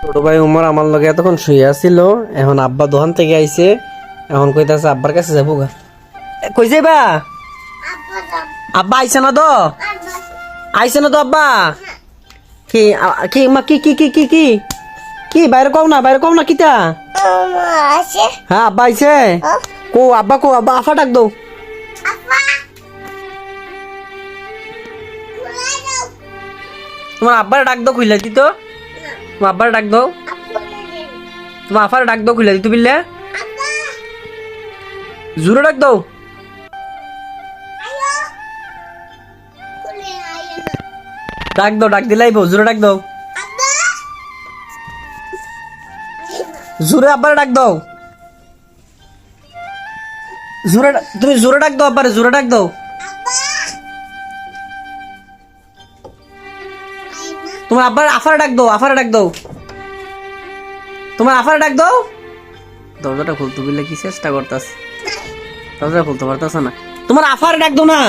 ছোট ভাই উমর আমার লগে এতক্ষণ শুয়ে আছিল, এখন আব্বা দোকান থেকে আইছে, এখন কইতাছে আব্বার কাছে যাবো গা। কই যাইবা? আব্বা আইছে না তো? আইছে না তো আব্বা? কি কি মা কি কি কি কি কি কি বাইরে কও না কিতা? হ্যাঁ আব্বা আইছে। কো আব্বা আফা ডাক দাও। তোমার আব্বার ডাক দাও, খুইলা দিত। তোমার আব্বার ডাক দাও, তোমার আফার ডাক দাও, খুইলা দিত বিল্লে। জোরে ডাক দাও। ডাক দাও, ডাক দিলাই বউ, জোরে ডাক দাও। জোরে আব্বার ডাক দাও। জোরে তুমি জোরে ডাক দাও আব্বারে, জোরে ডাক দাও। তোমার আব্বার আফার ডাক দাও, আফার ডাক দাও। তোমার আফার ডাক দাও। দরজাটা খুলতে বললে কি চেষ্টা করতাস? দরজা খুলতে পারতাস না। তোমার আফার ডাক দাও না,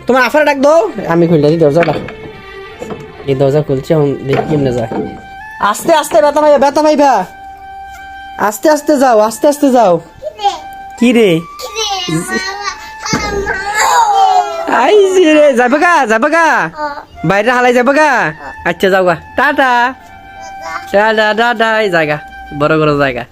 তোমার আফার ডাক দাও। আমি খুলতে দিই দরজাটা। এই দরজা খুলছে, এখন দেখি কেমনে যায়। আস্তে আস্তে ব্যথা পাইবা। আস্তে আস্তে যাও, আস্তে আস্তে যাও। কি রে? আইছি রে, যাবে গা বাইরে হালাই যাবে গা। আচ্ছা যাও গা, টাটা টাটা টাটা। এই জায়গা বড় জায়গা।